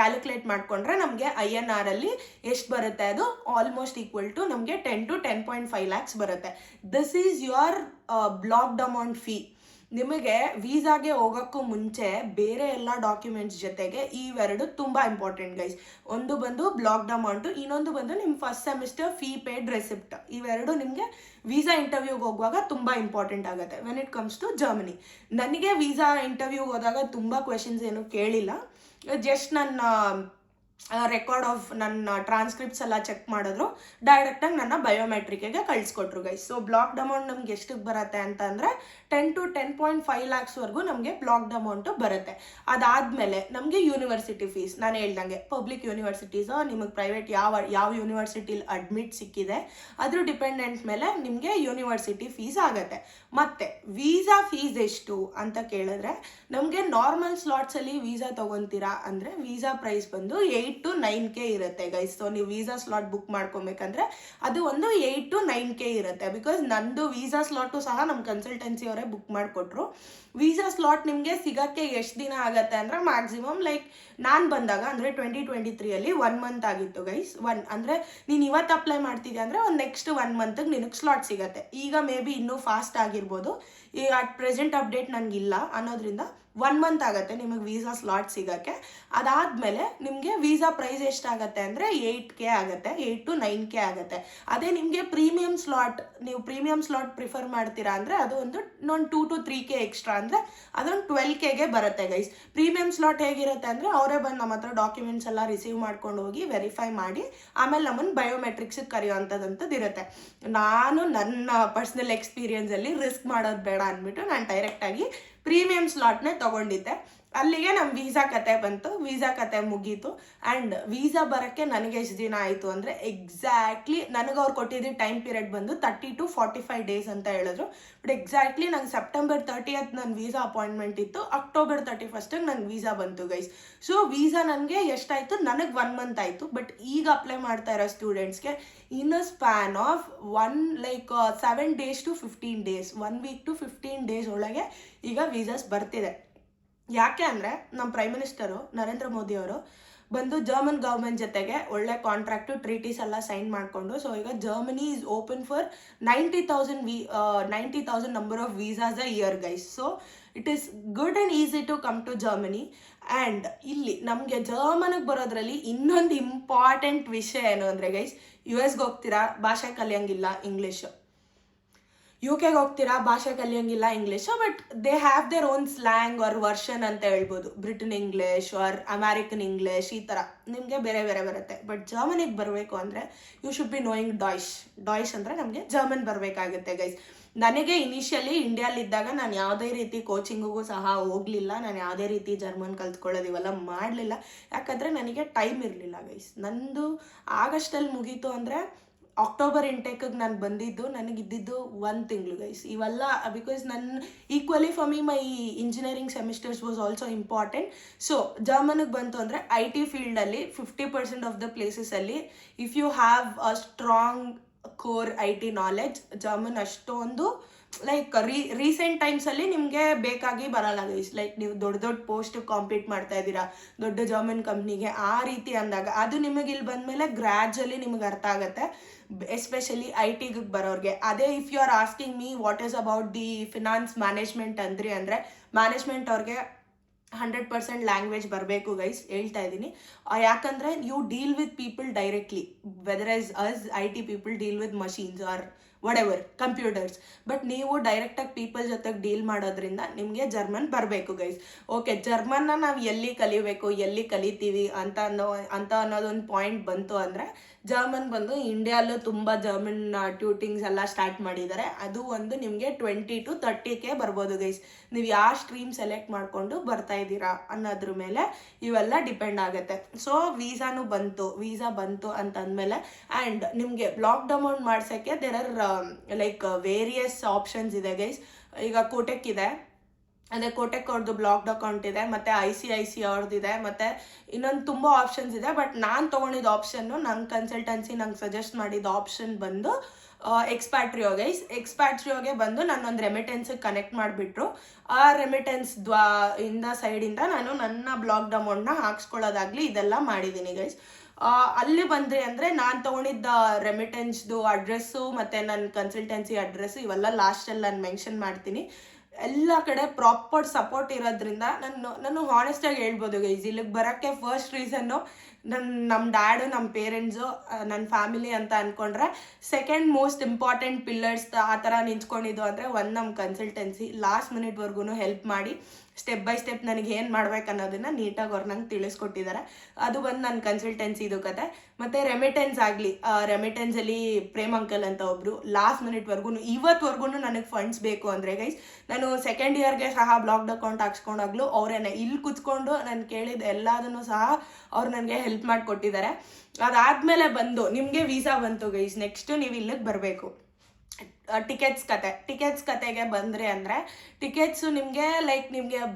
ಕ್ಯಾಲ್ಕುಲೇಟ್ ಮಾಡಿಕೊಂಡ್ರೆ ನಮಗೆ INR ಅಲ್ಲಿ ಎಷ್ಟು ಬರುತ್ತೆ, ಅದು ಆಲ್ಮೋಸ್ಟ್ ಈಕ್ವಲ್ ಟು ನಮಗೆ 10 to 10.5 lakhs ಬರುತ್ತೆ. This is your blocked amount fee. ನಿಮಗೆ ವೀಸಾಗೆ ಹೋಗೋಕ್ಕೂ ಮುಂಚೆ ಬೇರೆ ಎಲ್ಲ ಡಾಕ್ಯುಮೆಂಟ್ಸ್ ಜೊತೆಗೆ ಇವೆರಡು ತುಂಬ ಇಂಪಾರ್ಟೆಂಟ್ ಗೈಸ್. ಒಂದು ಬಂದು ಬ್ಲಾಕ್ಡ್ ಅಮೌಂಟು, ಇನ್ನೊಂದು ಬಂದು ನಿಮ್ಮ first semester fee paid receipt. ಇವೆರಡು ನಿಮಗೆ ವೀಸಾ ಇಂಟರ್ವ್ಯೂಗೆ ಹೋಗುವಾಗ ತುಂಬ ಇಂಪಾರ್ಟೆಂಟ್ ಆಗುತ್ತೆ when it comes to Germany. ನನಗೆ ವೀಸಾ ಇಂಟರ್ವ್ಯೂಗೆ ಹೋದಾಗ ತುಂಬ ಕ್ವೆಶನ್ಸ್ ಏನು ಕೇಳಿಲ್ಲ. ಜಸ್ಟ್ ನನ್ನ ರೆಕಾರ್ಡ್ ಆಫ್ ನನ್ನ ಟ್ರಾನ್ಸ್ಕ್ರಿಪ್ಟ್ಸ್ ಎಲ್ಲ ಚೆಕ್ ಮಾಡಿದ್ರು, ಡೈರೆಕ್ಟಾಗಿ ನನ್ನ ಬಯೋಮೆಟ್ರಿಕ್ಗೆ ಕಳಿಸ್ಕೊಟ್ರು ಗೈಸ್. ಸೊ ಬ್ಲಾಕ್ಡ್ ಅಮೌಂಟ್ ನಮ್ಗೆ ಎಷ್ಟಕ್ಕೆ ಬರುತ್ತೆ ಅಂತ ಅಂದರೆ 10 to 10.5 lakhsವರೆಗೂ ನಮಗೆ ಬ್ಲಾಕ್ಡ್ ಅಮೌಂಟು ಬರುತ್ತೆ. ಅದಾದಮೇಲೆ ನಮಗೆ ಯೂನಿವರ್ಸಿಟಿ ಫೀಸ್, ನಾನು ಹೇಳ್ದಂಗೆ ಪಬ್ಲಿಕ್ ಯೂನಿವರ್ಸಿಟೀಸು ನಿಮಗೆ ಪ್ರೈವೇಟ್ ಯಾವ ಯೂನಿವರ್ಸಿಟಿಲಿ ಅಡ್ಮಿಟ್ ಸಿಕ್ಕಿದೆ ಅದ್ರ ಡಿಪೆಂಡೆಂಟ್ ಮೇಲೆ ನಿಮಗೆ ಯೂನಿವರ್ಸಿಟಿ ಫೀಸ್ ಆಗುತ್ತೆ. ಮತ್ತು ವೀಸಾ ಫೀಸ್ ಎಷ್ಟು ಅಂತ ಕೇಳಿದ್ರೆ ನಮಗೆ ನಾರ್ಮಲ್ ಸ್ಲಾಟ್ಸಲ್ಲಿ ವೀಸಾ ತೊಗೊತೀರಾ ಅಂದರೆ ವೀಸಾ ಪ್ರೈಸ್ ಬಂದು 8 to 9K ಇರುತ್ತೆ ಗೈಸ್. ಸೊ ನೀವು ವೀಸಾ ಸ್ಲಾಟ್ ಬುಕ್ ಮಾಡ್ಕೊಬೇಕಂದ್ರೆ ಅದು ಒಂದು 8 to 9K ಇರುತ್ತೆ. ಬಿಕಾಸ್ ನಂದು ವೀಸಾ ಸ್ಲಾಟು ಸಹ ನಮ್ಮ ಕನ್ಸಲ್ಟೆನ್ಸಿ ಅವರೇ ಬುಕ್ ಮಾಡಿಕೊಟ್ರು. ವೀಸಾ ಸ್ಲಾಟ್ ನಿಮಗೆ ಸಿಗೋಕ್ಕೆ ಎಷ್ಟು ದಿನ ಆಗುತ್ತೆ ಅಂದರೆ ಮ್ಯಾಕ್ಸಿಮಮ್ ಲೈಕ್ ನಾನು ಬಂದಾಗ ಅಂದರೆ 2023 1 month ಆಗಿತ್ತು ಗೈಸ್. ಅಂದರೆ ನೀನು ಇವತ್ತು ಅಪ್ಲೈ ಮಾಡ್ತಿದ್ದೆ ಅಂದರೆ ಒಂದು ನೆಕ್ಸ್ಟ್ 1 monthಗೆ ನಿನಗೆ ಸ್ಲಾಟ್ ಸಿಗುತ್ತೆ. ಈಗ ಮೇ ಬಿ ಇನ್ನೂ ಫಾಸ್ಟ್ ಆಗಿರ್ಬೋದು, ಈಗ ಅಟ್ ಪ್ರೆಸೆಂಟ್ ಅಪ್ಡೇಟ್ ನನಗಿಲ್ಲ ಅನ್ನೋದ್ರಿಂದ 1 month ಆಗುತ್ತೆ ನಿಮಗೆ ವೀಸಾ ಸ್ಲಾಟ್ ಸಿಗೋಕ್ಕೆ. ಅದಾದಮೇಲೆ ನಿಮಗೆ ವೀಸಾ ಪ್ರೈಸ್ ಎಷ್ಟಾಗುತ್ತೆ ಅಂದರೆ 8K ಆಗುತ್ತೆ, 8 to 9K ಆಗುತ್ತೆ. ಅದೇ ನಿಮಗೆ ಪ್ರೀಮಿಯಂ ಸ್ಲಾಟ್, ನೀವು ಪ್ರೀಮಿಯಂ ಸ್ಲಾಟ್ ಪ್ರಿಫರ್ ಮಾಡ್ತೀರಾ ಅಂದರೆ ಅದು ಒಂದು 2 to 3K ಎಕ್ಸ್ಟ್ರಾ ಅಂದರೆ ಅದೊಂದು 12Kಗೆ ಬರುತ್ತೆ ಗೈಸ್. ಪ್ರೀಮಿಯಂ ಸ್ಲಾಟ್ ಹೇಗಿರುತ್ತೆ ಅಂದರೆ ಅವರೇ ಬಂದು ನಮ್ಮ ಹತ್ರ ಡಾಕ್ಯುಮೆಂಟ್ಸ್ ಎಲ್ಲ ರಿಸೀವ್ ಮಾಡ್ಕೊಂಡು ಹೋಗಿ ವೆರಿಫೈ ಮಾಡಿ ಆಮೇಲೆ ನಮ್ಮನ್ನು ಬಯೋಮೆಟ್ರಿಕ್ಸಿಗೆ ಕರೆಯೋವಂಥದ್ದು ಇರುತ್ತೆ. ನಾನು ನನ್ನ ಪರ್ಸ್ನಲ್ ಎಕ್ಸ್ಪೀರಿಯನ್ಸಲ್ಲಿ ರಿಸ್ಕ್ ಮಾಡೋದು ಬೇಡ ಅಂದ್ಬಿಟ್ಟು ನಾನು ಡೈರೆಕ್ಟಾಗಿ ಪ್ರೀಮಿಯಂ ಸ್ಲಾಟ್ನೇ ತೊಗೊಂಡಿದ್ದೆ. ಅಲ್ಲಿಗೆ ನಮ್ಮ ವೀಸಾ ಕತೆ ಬಂತು, ವೀಸಾ ಕತೆ ಮುಗೀತು. ಆ್ಯಂಡ್ ವೀಸಾ ಬರೋಕ್ಕೆ ನನಗೆ ಎಷ್ಟು ದಿನ ಆಯಿತು ಅಂದರೆ ಎಕ್ಸಾಕ್ಟ್ಲಿ ನನಗೆ ಅವ್ರು ಕೊಟ್ಟಿದ್ದು ಟೈಮ್ ಪೀರಿಯಡ್ ಬಂದು 30 to 45 ಡೇಸ್ ಅಂತ ಹೇಳಿದ್ರು. ಬಟ್ ಎಕ್ಸಾಕ್ಟ್ಲಿ ನಂಗೆ ಸೆಪ್ಟೆಂಬರ್ 30th ನನ್ನ ವೀಸಾ ಅಪಾಯಿಂಟ್ಮೆಂಟ್ ಇತ್ತು, ಅಕ್ಟೋಬರ್ 31st ನನಗೆ ವೀಸಾ ಬಂತು ಗೈಸ್. ಸೊ ವೀಸಾ ನನಗೆ ಎಷ್ಟಾಯಿತು, ನನಗೆ 1 month ಆಯಿತು. ಬಟ್ ಈಗ ಅಪ್ಲೈ ಮಾಡ್ತಾ ಇರೋ ಸ್ಟೂಡೆಂಟ್ಸ್ಗೆ in a span of 7 days to 15 days, 1 week to 15 days ಒಳಗೆ ಈಗ ವೀಸಾಸ್ ಬರ್ತಿದೆ. ಯಾಕೆ ಅಂದರೆ ನಮ್ಮ ಪ್ರೈಮ್ ಮಿನಿಸ್ಟರು ನರೇಂದ್ರ ಮೋದಿ ಅವರು ಬಂದು ಜರ್ಮನ್ ಗೌರ್ಮೆಂಟ್ ಜೊತೆಗೆ ಒಳ್ಳೆ ಕಾಂಟ್ರಾಕ್ಟು ಟ್ರೀಟೀಸ್ ಎಲ್ಲ ಸೈನ್ ಮಾಡಿಕೊಂಡು, ಸೊ ಈಗ Germany is open for 90,000 number of visas a year guys. So it is good and easy to come to Germany. And ಇಲ್ಲಿ ನಮಗೆ ಜರ್ಮನಿಗೆ ಬರೋದ್ರಲ್ಲಿ ಇನ್ನೊಂದು ಇಂಪಾರ್ಟೆಂಟ್ ವಿಷಯ ಏನು ಅಂದರೆ ಗೈಸ್, US ಹೋಗ್ತೀರಾ, ಭಾಷೆ ಕಲಿಯಂಗಿಲ್ಲ ಇಂಗ್ಲೀಷು. UK ಹೋಗ್ತೀರಾ, ಭಾಷೆ ಕಲಿಯಂಗಿಲ್ಲ English, but they have their own slang or version ಅಂತ ಹೇಳ್ಬೋದು. Britain English or American English ಈ ಥರ ನಿಮಗೆ ಬೇರೆ ಬೇರೆ ಬರುತ್ತೆ. ಬಟ್ ಜರ್ಮನಿಗೆ ಬರಬೇಕು ಅಂದರೆ ಯು ಶುಡ್ ಬಿ ನೋಯಿಂಗ್ ಡಾಯ್ಶ್ ಅಂದರೆ ನಮಗೆ ಜರ್ಮನ್ ಬರಬೇಕಾಗುತ್ತೆ ಗೈಸ್. ನನಗೆ ಇನಿಷಿಯಲಿ ಇಂಡಿಯಾಲಿದ್ದಾಗ ನಾನು ಯಾವುದೇ ರೀತಿ ಕೋಚಿಂಗಿಗೂ ಸಹ ಹೋಗಲಿಲ್ಲ, ನಾನು ಯಾವುದೇ ರೀತಿ ಜರ್ಮನ್ ಕಲ್ತ್ಕೊಳ್ಳೋದು ಇವೆಲ್ಲ ಮಾಡಲಿಲ್ಲ. ಯಾಕಂದರೆ ನನಗೆ ಟೈಮ್ ಇರಲಿಲ್ಲ ಗೈಸ್. ನಂದು ಆಗಸ್ಟಲ್ಲಿ ಮುಗೀತು ಅಂದರೆ ಅಕ್ಟೋಬರ್ ಇಂಟೇಕಿಗೆ ನಾನು ಬಂದಿದ್ದು, ನನಗಿದ್ದಿದ್ದು 1 ತಿಂಗಳು ಗೈಸ್. ಇವೆಲ್ಲ ಬಿಕಾಸ್ ನನ್ನ equally for me my engineering semesters was also important. So ಜರ್ಮನಿಗೆ ಬಂತು ಅಂದರೆ IT ಫೀಲ್ಡಲ್ಲಿ 50% ಆಫ್ ದ ಪ್ಲೇಸಸಲ್ಲಿ if you have a strong core IT knowledge, German ಅಷ್ಟೊಂದು ರೀಸೆಂಟ್ ಟೈಮ್ಸಲ್ಲಿ ನಿಮಗೆ ಬೇಕಾಗಿ ಬರಲ್ಲ ಗೈಸ್. ನೀವು ದೊಡ್ಡ ಪೋಸ್ಟ್ ಕಾಂಪೀಟ್ ಮಾಡ್ತಾ ಇದ್ದೀರಾ ದೊಡ್ಡ ಜರ್ಮನ್ ಕಂಪ್ನಿಗೆ, ಆ ರೀತಿ ಅಂದಾಗ ಅದು ನಿಮಗೆ ಇಲ್ಲಿ ಬಂದಮೇಲೆ ಗ್ರ್ಯಾಜುವಲಿ ನಿಮಗೆ ಅರ್ಥ ಆಗುತ್ತೆ, ಎಸ್ಪೆಷಲಿ IT ಬರೋರಿಗೆ. ಅದೇ if you are asking me what is about the finance management ಅಂದರೆ ಮ್ಯಾನೇಜ್ಮೆಂಟ್ ಅವ್ರಿಗೆ 100% ಲ್ಯಾಂಗ್ವೇಜ್ ಬರಬೇಕು ಗೈಸ್, ಹೇಳ್ತಾ ಇದ್ದೀನಿ. ಯಾಕಂದರೆ you deal with people directly, whether as IT people deal with machines or whatever computers. But ನೀವು ಡೈರೆಕ್ಟಾಗಿ ಪೀಪಲ್ ಜೊತೆಗೆ ಡೀಲ್ ಮಾಡೋದ್ರಿಂದ ನಿಮಗೆ ಜರ್ಮನ್ ಬರಬೇಕು ಗೈಸ್. ಓಕೆ, ಜರ್ಮನ್ನ ನಾವು ಎಲ್ಲಿ ಕಲಿಬೇಕು, ಎಲ್ಲಿ ಕಲಿತೀವಿ ಅಂತ ಅನ್ನೋದೊಂದು ಪಾಯಿಂಟ್ ಬಂತು ಅಂದರೆ ಜರ್ಮನ್ ಬಂದು ಇಂಡಿಯಾಲ್ಲೂ ತುಂಬ ಜರ್ಮನ್ ಟ್ಯೂಟಿಂಗ್ಸ್ ಎಲ್ಲ ಸ್ಟಾರ್ಟ್ ಮಾಡಿದ್ದಾರೆ. ಅದು ಒಂದು ನಿಮಗೆ 20 to 30K ಬರ್ಬೋದು ಗೈಸ್. ನೀವು ಯಾವ ಸ್ಟ್ರೀಮ್ ಸೆಲೆಕ್ಟ್ ಮಾಡಿಕೊಂಡು ಬರ್ತಾ ಇದ್ದೀರಾ ಅನ್ನೋದ್ರ ಮೇಲೆ ಇವೆಲ್ಲ ಡಿಪೆಂಡ್ ಆಗುತ್ತೆ. ಸೊ ವೀಸಾ ಬಂತು ಅಂತಂದಮೇಲೆ ಆ್ಯಂಡ್ ನಿಮಗೆ ಬ್ಲಾಕ್ ಡೌನ್ ಮಾಡ್ಸೋಕ್ಕೆ ದೇರ್ ಆರ್ ವೇರಿಯಸ್ ಆಪ್ಷನ್ಸ್ ಇದೆ ಗೈಸ್. ಈಗ ಕೋಟೆಕ್ ಇದೆ, ಅದೇ ಕೋಟೆಕ್ ಅವ್ರದ್ದು ಬ್ಲಾಕ್ಡ್ ಅಕೌಂಟ್ ಇದೆ, ಮತ್ತು ICICI ಅವ್ರದ್ದಿದೆ, ಮತ್ತು ಇನ್ನೊಂದು ತುಂಬ ಆಪ್ಷನ್ಸ್ ಇದೆ. ಬಟ್ ನಾನು ತೊಗೊಂಡಿದ್ದ ಆಪ್ಷನ್ನು, ನನ್ನ ಕನ್ಸಲ್ಟೆನ್ಸಿ ನಂಗೆ ಸಜೆಸ್ಟ್ ಮಾಡಿದ ಆಪ್ಷನ್ ಬಂದು ಎಕ್ಸ್ಪ್ಯಾಟ್ರಿಯೋ ಗೈಸ್. ಎಕ್ಸ್ಪ್ಯಾಟ್ರಿಯೋಗೆ ಬಂದು ನಾನೊಂದು ರೆಮಿಟೆನ್ಸಿಗೆ ಕನೆಕ್ಟ್ ಮಾಡಿಬಿಟ್ರು. ಆ ರೆಮಿಟೆನ್ಸ್ ಸೈಡಿಂದ ನಾನು ನನ್ನ ಬ್ಲಾಕ್ಡ್ ಅಮೌಂಟ್ನ ಹಾಕ್ಸ್ಕೊಳ್ಳೋದಾಗಲಿ ಇದೆಲ್ಲ ಮಾಡಿದ್ದೀನಿ ಗೈಸ್. ಅಲ್ಲಿ ಬಂದರೆ ಅಂದರೆ ನಾನು ತೊಗೊಂಡಿದ್ದ ರೆಮಿಟೆನ್ಸ್ದು ಅಡ್ರೆಸ್ಸು ಮತ್ತು ನನ್ನ ಕನ್ಸಲ್ಟೆನ್ಸಿ ಅಡ್ರೆಸ್ಸು ಇವೆಲ್ಲ ಲಾಸ್ಟಲ್ಲಿ ನಾನು ಮೆನ್ಷನ್ ಮಾಡ್ತೀನಿ. ಎಲ್ಲ ಕಡೆ ಪ್ರಾಪರ್ ಸಪೋರ್ಟ್ ಇರೋದ್ರಿಂದ ನಾನು ಹಾನೆಸ್ಟಾಗಿ ಹೇಳ್ಬೋದು ಗೈಸ್, ಇಲ್ಲಿಗೆ ಬರೋಕ್ಕೆ ಫಸ್ಟ್ ರೀಸನ್ನು ನಮ್ಮ ಡ್ಯಾಡು, ನಮ್ಮ ಪೇರೆಂಟ್ಸು, ನನ್ನ ಫ್ಯಾಮಿಲಿ ಅಂತ ಅಂದ್ಕೊಂಡ್ರೆ, ಸೆಕೆಂಡ್ ಮೋಸ್ಟ್ ಇಂಪಾರ್ಟೆಂಟ್ ಪಿಲ್ಲರ್ಸ್ ಆ ಥರ ನಿಂತ್ಕೊಂಡಿದ್ದು ಅಂದರೆ ನಮ್ಮ ಕನ್ಸಲ್ಟೆನ್ಸಿ ಲಾಸ್ಟ್ ಮಿನಿಟ್ವರೆಗೂ ಹೆಲ್ಪ್ ಮಾಡಿ ಸ್ಟೆಪ್ ಬೈ ಸ್ಟೆಪ್ ನನಗೆ ಏನು ಮಾಡ್ಬೇಕು ಅನ್ನೋದನ್ನು ನೀಟಾಗಿ ಅವ್ರು ನಂಗೆ ತಿಳಿಸ್ಕೊಟ್ಟಿದ್ದಾರೆ. ಅದು ಬಂದು ನನ್ನ ಕನ್ಸಲ್ಟೆನ್ಸಿದು ಕತೆ. ಮತ್ತು ರೆಮಿಟೆನ್ಸಲ್ಲಿ ಪ್ರೇಮ್ ಅಂಕಲ್ ಅಂತ ಒಬ್ಬರು ಲಾಸ್ಟ್ ಮಿನಿಟ್ವರೆಗೂ ಇವತ್ತುವರೆಗೂ ನನಗೆ ಫಂಡ್ಸ್ ಬೇಕು ಅಂದರೆ ಗೈಸ್, ನಾನು ಸೆಕೆಂಡ್ ಇಯರ್ಗೆ ಸಹ ಬ್ಲಾಕ್ಡ್ ಅಕೌಂಟ್ ಹಾಕ್ಸ್ಕೊಂಡಾಗ್ಲೂ ಅವರೇನೆ ಇಲ್ಲಿ ಕೂತ್ಕೊಂಡು ನಾನು ಕೇಳಿದ ಎಲ್ಲದನ್ನು ಸಹ ಅವ್ರು ನನಗೆ ಹೆಲ್ಪ್ ಮಾಡಿಕೊಟ್ಟಿದ್ದಾರೆ. ಅದಾದಮೇಲೆ ಬಂದು ನಿಮಗೆ ವೀಸಾ ಬಂತು ಗೈಸ್, ನೆಕ್ಸ್ಟು ನೀವು ಇಲ್ಲಿಗೆ ಬರಬೇಕು. ಟಿಕೆಟ್ಸ್ ಕತೆಗೆ ಬಂದರೆ ಅಂದರೆ ಟಿಕೆಟ್ಸು ನಿಮಗೆ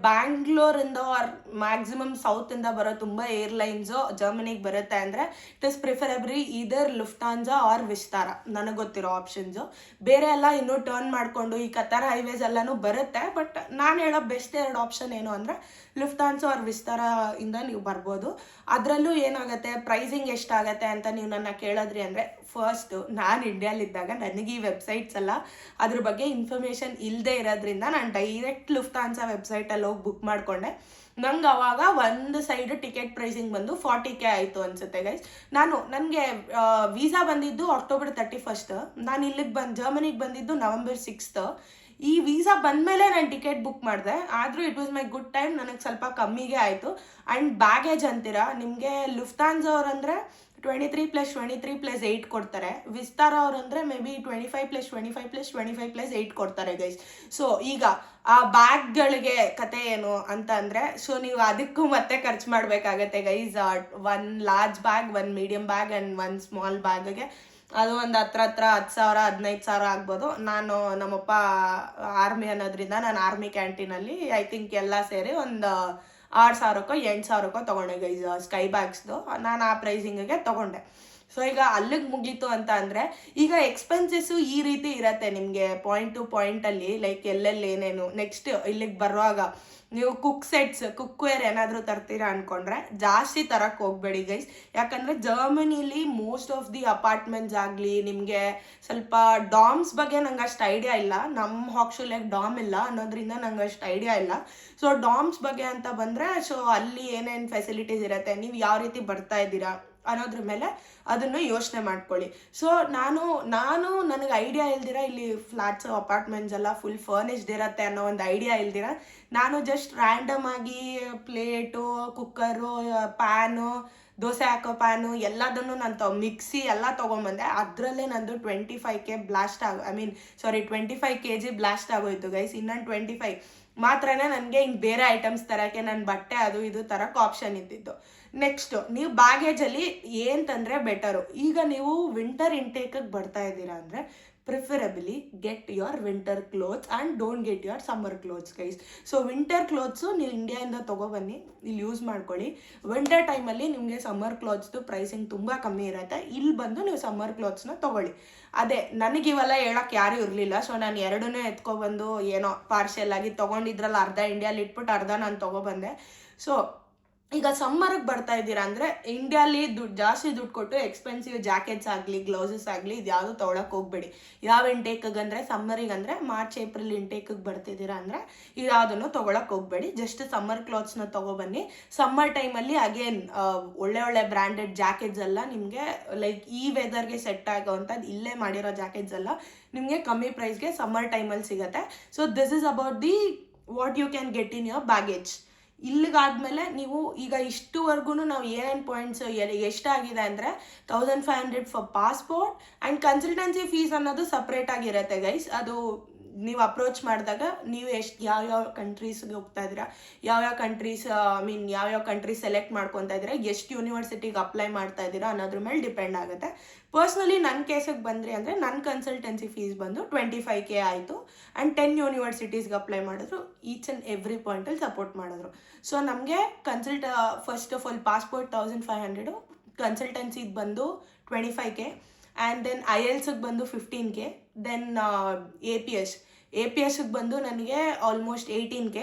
ಬ್ಯಾಂಗ್ಳೂರಿಂದ ಆರ್ ಮ್ಯಾಕ್ಸಿಮಮ್ ಸೌತಿಂದ ಬರೋ ತುಂಬ ಏರ್ಲೈನ್ಸು ಜರ್ಮನಿಗೆ ಬರುತ್ತೆ ಅಂದರೆ it is preferably either Lufthansa or Vistara, ನನಗೆ ಗೊತ್ತಿರೋ ಆಪ್ಷನ್ಸು. ಬೇರೆ ಎಲ್ಲ ಇನ್ನೂ ಟರ್ನ್ ಮಾಡಿಕೊಂಡು ಈ ಕತಾರ್ ಹೈವೇಸ್ ಎಲ್ಲನೂ ಬರುತ್ತೆ. ಬಟ್ ನಾನು ಹೇಳೋ ಬೆಸ್ಟ್ 2 ಆಪ್ಷನ್ ಏನು ಅಂದರೆ ಲುಫ್ತಾನ್ಸಾ ಆರ್ ವಿಸ್ತಾರ ಇಂದ ನೀವು ಬರ್ಬೋದು. ಅದರಲ್ಲೂ ಏನಾಗುತ್ತೆ, ಪ್ರೈಸಿಂಗ್ ಎಷ್ಟಾಗತ್ತೆ ಅಂತ ನೀವು ನನ್ನ ಕೇಳಿದ್ರಿ ಅಂದರೆ, ಫಸ್ಟು ನಾನು ಇಂಡಿಯಾಲಿದ್ದಾಗ ನನಗೆ ಈ ವೆಬ್ಸೈಟ್ಸ್ ಎಲ್ಲ ಅದ್ರ ಬಗ್ಗೆ ಇನ್ಫಾರ್ಮೇಷನ್ ಇಲ್ಲದೆ ಇರೋದ್ರಿಂದ ನಾನು ಡೈರೆಕ್ಟ್ ಲುಫ್ತಾನ್ಸಾ ವೆಬ್ಸೈಟಲ್ಲಿ ಹೋಗಿ ಬುಕ್ ಮಾಡಿಕೊಂಡೆ. ನಂಗೆ ಅವಾಗ ಒಂದು ಸೈಡ್ ಟಿಕೆಟ್ ಪ್ರೈಸಿಂಗ್ ಬಂದು 40K ಆಯಿತು ಅನಿಸುತ್ತೆ ಗೈಸ್. ನನಗೆ ವೀಸಾ ಬಂದಿದ್ದು ಅಕ್ಟೋಬರ್ 31st, ನಾನು ಇಲ್ಲಿಗೆ ಜರ್ಮನಿಗೆ ಬಂದಿದ್ದು ನವೆಂಬರ್ 6th. ಈ ವೀಸಾ ಬಂದಮೇಲೆ ನಾನು ಟಿಕೆಟ್ ಬುಕ್ ಮಾಡಿದೆ, ಆದರೂ it was my good time, ನನಗೆ ಸ್ವಲ್ಪ ಕಮ್ಮಿಗೆ ಆಯಿತು. ಆ್ಯಂಡ್ ಬ್ಯಾಗೇಜ್ ಅಂತೀರಾ, ನಿಮಗೆ ಲುಫ್ತಾನ್ಸಾ ಅವರಂದರೆ 23+23+8 ಕೊಡ್ತಾರೆ. ವಿಸ್ತಾರ ಅವ್ರಂದ್ರೆ ಮೇ ಬಿ 25+25+25+8 ಕೊಡ್ತಾರೆ ಗೈಸ್. ಸೊ ಈಗ ಆ ಬ್ಯಾಗ್ಗಳಿಗೆ ಕತೆ ಏನು ಅಂತ ಅಂದರೆ, ಸೊ ನೀವು ಅದಕ್ಕೂ ಮತ್ತೆ ಖರ್ಚು ಮಾಡಬೇಕಾಗತ್ತೆ guys. 1 large bag, 1 medium bag and 1 small ಬ್ಯಾಗ್ಗೆ ಅದು ಒಂದು ಹತ್ರ 10,000-15,000 ಆಗ್ಬೋದು. ನಾನು ನಮ್ಮಪ್ಪ ಆರ್ಮಿ ಅನ್ನೋದ್ರಿಂದ ನಾನು ಆರ್ಮಿ ಕ್ಯಾಂಟೀನಲ್ಲಿ ಐ ಥಿಂಕ್ ಎಲ್ಲ ಸೇರಿ ಒಂದು 6,000ಕ್ಕೋ 8,000ಕ್ಕೋ ತೊಗೊಂಡೆ ಗೈಸ್ ಸ್ಕೈ ಬ್ಯಾಗ್ಸ್ದು. ನಾನು ಆ ಪ್ರೈಸಿಂಗಿಗೆ ತೊಗೊಂಡೆ. ಸೊ ಈಗ ಅಲ್ಲಿಗೆ ಮುಗೀತು ಅಂತ ಅಂದರೆ, ಈಗ ಎಕ್ಸ್ಪೆನ್ಸಸ್ಸು ಈ ರೀತಿ ಇರತ್ತೆ ನಿಮಗೆ ಪಾಯಿಂಟ್ ಟು ಪಾಯಿಂಟಲ್ಲಿ, ಲೈಕ್ ಎಲ್ಲೆಲ್ಲಿ ಏನೇನು. ನೆಕ್ಸ್ಟ್ ಇಲ್ಲಿಗೆ ಬರುವಾಗ ನೀವು ಕುಕ್ವೇರ್ ಏನಾದರೂ ತರ್ತೀರಾ ಅಂದ್ಕೊಂಡ್ರೆ ಜಾಸ್ತಿ ತರಕ್ಕೆ ಹೋಗಬೇಡಿ ಗೈಸ್. ಯಾಕಂದರೆ ಜರ್ಮನಿಲಿ ಮೋಸ್ಟ್ ಆಫ್ ದಿ ಅಪಾರ್ಟ್ಮೆಂಟ್ಸ್ ಆಗಲಿ, ನಿಮಗೆ ಸ್ವಲ್ಪ ಡಾಮ್ಸ್ ಬಗ್ಗೆ ನಂಗೆ ಅಷ್ಟು ಐಡಿಯಾ ಇಲ್ಲ. ನಮ್ಮ ಹಾಕ್ಶುಲೆಗೆ ಡಾಮ್ ಇಲ್ಲ ಅನ್ನೋದ್ರಿಂದ ನಂಗೆ ಅಷ್ಟು ಐಡಿಯಾ ಇಲ್ಲ. ಸೊ ಡಾಮ್ಸ್ ಬಗ್ಗೆ ಅಂತ ಬಂದರೆ, ಸೊ ಅಲ್ಲಿ ಏನೇನು ಫೆಸಿಲಿಟೀಸ್ ಇರುತ್ತೆ, ನೀವು ಯಾವ ರೀತಿ ಬರ್ತಾ ಇದ್ದೀರಾ ಅನ್ನೋದ್ರ ಮೇಲೆ ಅದನ್ನು ಯೋಚನೆ ಮಾಡ್ಕೊಳ್ಳಿ. ಸೊ ನನಗೆ ಐಡಿಯಾ ಇಲ್ದಿರ ಇಲ್ಲಿ ಫ್ಲ್ಯಾಟ್ಸು ಅಪಾರ್ಟ್ಮೆಂಟ್ಸ್ ಎಲ್ಲ ಫುಲ್ ಫರ್ನಿಶ್ಡ್ ಇರುತ್ತೆ ಅನ್ನೋ ಒಂದು ಐಡಿಯಾ ಇಲ್ದಿರ ನಾನು ಜಸ್ಟ್ ರ್ಯಾಂಡಮ್ ಆಗಿ ಪ್ಲೇಟು, ಕುಕ್ಕರು, ಪ್ಯಾನು, ದೋಸೆ ಹಾಕೋ ಪ್ಯಾನು ಎಲ್ಲದನ್ನು ನಾನು ಮಿಕ್ಸಿ ಎಲ್ಲ ತೊಗೊಂಬಂದೆ. ಅದರಲ್ಲೇ ನಂದು 25K ಬ್ಲಾಸ್ಟ್ 25 kg ಬ್ಲಾಸ್ಟ್ ಆಗೋಯ್ತು ಗೈಸ್. ಇನ್ನೊಂದು 25 ಮಾತ್ರನೇ ನನಗೆ ಹಿಂಗೆ ಬೇರೆ ಐಟಮ್ಸ್ ತರೋಕ್ಕೆ, ನನ್ನ ಬಟ್ಟೆ ಅದು ಇದು ತರೋಕ್ಕೆ ಆಪ್ಷನ್ ಇದ್ದಿದ್ದು. ನೆಕ್ಸ್ಟು ನೀವು ಬ್ಯಾಗೇಜಲ್ಲಿ ಏನು ತಂದರೆ ಬೆಟರು. ಈಗ ನೀವು ವಿಂಟರ್ ಇಂಟೇಕಿಗೆ ಬರ್ತಾ ಇದ್ದೀರಾ ಅಂದರೆ preferably get your winter clothes and don't get your summer clothes guys. So winter clothes ನೀವು ಇಂಡಿಯಾದಿಂದ ತೊಗೊಬನ್ನಿ, ಇಲ್ಲಿ ಯೂಸ್ ಮಾಡ್ಕೊಳ್ಳಿ. ವಿಂಟರ್ ಟೈಮಲ್ಲಿ ನಿಮಗೆ ಸಮ್ಮರ್ ಕ್ಲೋತ್ಸ್ದು ಪ್ರೈಸಿಂಗ್ ತುಂಬ ಕಮ್ಮಿ ಇರುತ್ತೆ. ಇಲ್ಲಿ ಬಂದು ನೀವು ಸಮ್ಮರ್ ಕ್ಲೋತ್ಸ್ನ ತೊಗೊಳ್ಳಿ. ಅದೇ ನನಗೆ ಇವೆಲ್ಲ ಹೇಳೋಕ್ಕೆ ಯಾರೂ ಇರಲಿಲ್ಲ. ಸೊ ನಾನು ಎರಡನ್ನೂ ಎತ್ಕೊಬಂದು ಏನೋ ಪಾರ್ಷಲ್ ಆಗಿ ತೊಗೊಂಡಿದ್ರಲ್ಲ, ಅರ್ಧ ಇಂಡಿಯಾಲಿ ಇಟ್ಬಿಟ್ಟು ಅರ್ಧ ನಾನು ತೊಗೊಬಂದೆ. ಸೊ ಈಗ ಸಮ್ಮರ್ಗೆ ಬರ್ತಾ ಇದ್ದೀರಾ ಅಂದರೆ ಇಂಡಿಯಾಲಿ ಜಾಸ್ತಿ ದುಡ್ಡು ಕೊಟ್ಟು ಎಕ್ಸ್ಪೆನ್ಸಿವ್ ಜಾಕೆಟ್ಸ್ ಆಗಲಿ, ಗ್ಲೌಸಸ್ ಆಗಲಿ, ಇದು ಯಾವುದು ತೊಗೊಳಕ್ಕೆ ಹೋಗಬೇಡಿ. ಯಾವ ಇಂಟೇಕಿಗೆ ಅಂದರೆ ಸಮ್ಮರಿಗೆ ಅಂದರೆ ಮಾರ್ಚ್ ಏಪ್ರಿಲ್ ಇಂಟೇಕಿಗೆ ಬರ್ತಿದ್ದೀರಾ ಅಂದರೆ ಇದ್ಯಾವುದನ್ನು ತೊಗೊಳಕ್ಕೆ ಹೋಗಬೇಡಿ. ಜಸ್ಟ್ ಸಮ್ಮರ್ ಕ್ಲಾತ್ಸ್ನ ತೊಗೊಬನ್ನಿ. ಸಮ್ಮರ್ ಟೈಮಲ್ಲಿ ಅಗೇನ್ ಒಳ್ಳೆ ಬ್ರ್ಯಾಂಡೆಡ್ ಜಾಕೆಟ್ಸ್ ಎಲ್ಲ ನಿಮಗೆ ಲೈಕ್ ಈ ವೆದರ್ಗೆ ಸೆಟ್ ಆಗೋವಂಥದ್ದು ಇಲ್ಲೇ ಮಾಡಿರೋ ಜಾಕೆಟ್ಸ್ ಎಲ್ಲ ನಿಮಗೆ ಕಮ್ಮಿ ಪ್ರೈಸ್ಗೆ ಸಮ್ಮರ್ ಟೈಮಲ್ಲಿ ಸಿಗುತ್ತೆ. So this is about the what you can get in your baggage. ಇಲ್ಲಿಗಾದ್ಮೇಲೆ ನೀವು ಈಗ ಇಷ್ಟುವರೆಗೂ ನಾವು ಏನೇನು ಪಾಯಿಂಟ್ಸ್ ಎಷ್ಟಾಗಿದೆ ಅಂದರೆ 1,500 for passport and consultancy fees ಅನ್ನೋದು ಸಪ್ರೇಟ್ ಆಗಿರುತ್ತೆ ಗೈಸ್. ಅದು ನೀವು ಅಪ್ರೋಚ್ ಮಾಡಿದಾಗ ನೀವು ಯಾವ್ಯಾವ ಕಂಟ್ರೀಸ್ಗೆ ಹೋಗ್ತಾ ಇದ್ದೀರಾ, ಯಾವ್ಯಾವ ಕಂಟ್ರೀಸ್ ಸೆಲೆಕ್ಟ್ ಮಾಡ್ಕೊತಾ ಇದ್ದೀರಾ, ಎಷ್ಟು ಯೂನಿವರ್ಸಿಟಿಗೆ ಅಪ್ಲೈ ಮಾಡ್ತಾ ಇದ್ದೀರಾ ಅನ್ನೋದ್ರ ಮೇಲೆ ಡಿಪೆಂಡ್ ಆಗುತ್ತೆ. ಪರ್ಸ್ನಲಿ ನನ್ನ ಕೇಸಿಗೆ ಬಂದ್ರಿ ಅಂದರೆ ನನ್ನ ಕನ್ಸಲ್ಟೆನ್ಸಿ ಫೀಸ್ ಬಂದು 25K ಆಯಿತು. ಆ್ಯಂಡ್ 10 ಯೂನಿವರ್ಸಿಟೀಸ್ಗೆ ಅಪ್ಲೈ ಮಾಡಿದ್ರು. ಈಚ್ ಆ್ಯಂಡ್ ಎವ್ರಿ ಪಾಯಿಂಟಲ್ಲಿ ಸಪೋರ್ಟ್ ಮಾಡಿದ್ರು. ಸೊ ನಮಗೆ ಫಸ್ಟ್ ಆಫ್ ಆಲ್ ಪಾಸ್ಪೋರ್ಟ್ 1,500, ಕನ್ಸಲ್ಟೆನ್ಸಿಗೆ ಬಂದು 25K, ಆ್ಯಂಡ್ ದೆನ್ IELTSಗೆ ಬಂದು 15K, ದೆನ್ APSಗೆ ಬಂದು ನನಗೆ ಆಲ್ಮೋಸ್ಟ್ 18K.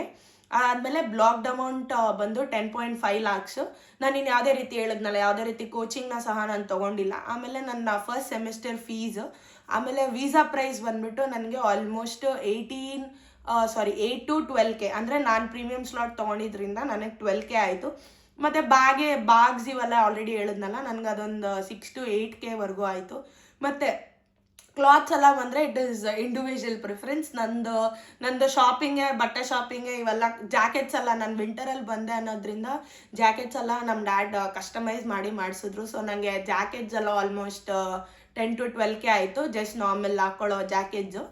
ಆದಮೇಲೆ ಬ್ಲಾಕ್ಡ್ ಅಮೌಂಟ್ ಬಂದು 10.5 lakhs. ನಾನು ಇನ್ನು ಯಾವುದೇ ರೀತಿ ಹೇಳಿದ್ನಲ್ಲ, ಯಾವುದೇ ರೀತಿ ಕೋಚಿಂಗ್ನ ಸಹ ನಾನು ತೊಗೊಂಡಿಲ್ಲ. ಆಮೇಲೆ ನನ್ನ ಫಸ್ಟ್ ಸೆಮಿಸ್ಟರ್ ಫೀಸ್, ಆಮೇಲೆ ವೀಸಾ ಪ್ರೈಸ್ ಬಂದುಬಿಟ್ಟು ನನಗೆ ಆಲ್ಮೋಸ್ಟ್ 8 to 12K. ಅಂದರೆ ನಾನು ಪ್ರೀಮಿಯಮ್ ಸ್ಲಾಟ್ ತೊಗೊಂಡಿದ್ರಿಂದ ನನಗೆ 12K ಆಯಿತು. ಮತ್ತು ಬಾಗ್ಸ್ ಇವೆಲ್ಲ ಆಲ್ರೆಡಿ ಹೇಳಿದ್ನಲ್ಲ, ನನಗೆ ಅದೊಂದು 6 to 8K ಆಯಿತು. ಮತ್ತು ಕ್ಲಾತ್ಸ್ ಎಲ್ಲ ಬಂದರೆ ಇಟ್ ಈಸ್ ಇಂಡಿವಿಜುವಲ್ ಪ್ರಿಫರೆನ್ಸ್. ನಂದು ಶಾಪಿಂಗೆ, ಬಟ್ಟೆ ಶಾಪಿಂಗೆ ಇವೆಲ್ಲ, ಜಾಕೆಟ್ಸ್ ಎಲ್ಲ ನಾನು ವಿಂಟರಲ್ಲಿ ಬಂದೆ ಅನ್ನೋದ್ರಿಂದ ಜಾಕೆಟ್ಸ್ ಎಲ್ಲ ನಮ್ಮ ಡ್ಯಾಡ್ ಕಸ್ಟಮೈಸ್ ಮಾಡಿಸಿದ್ರು. ಸೊ ನನಗೆ ಜಾಕೆಟ್ಸ್ ಎಲ್ಲ ಆಲ್ಮೋಸ್ಟ್ 10 to 12K ಆಯಿತು, ಜಸ್ಟ್ ನಾರ್ಮಲ್ ಹಾಕ್ಕೊಳ್ಳೋ ಜಾಕೆಟ್ಸು.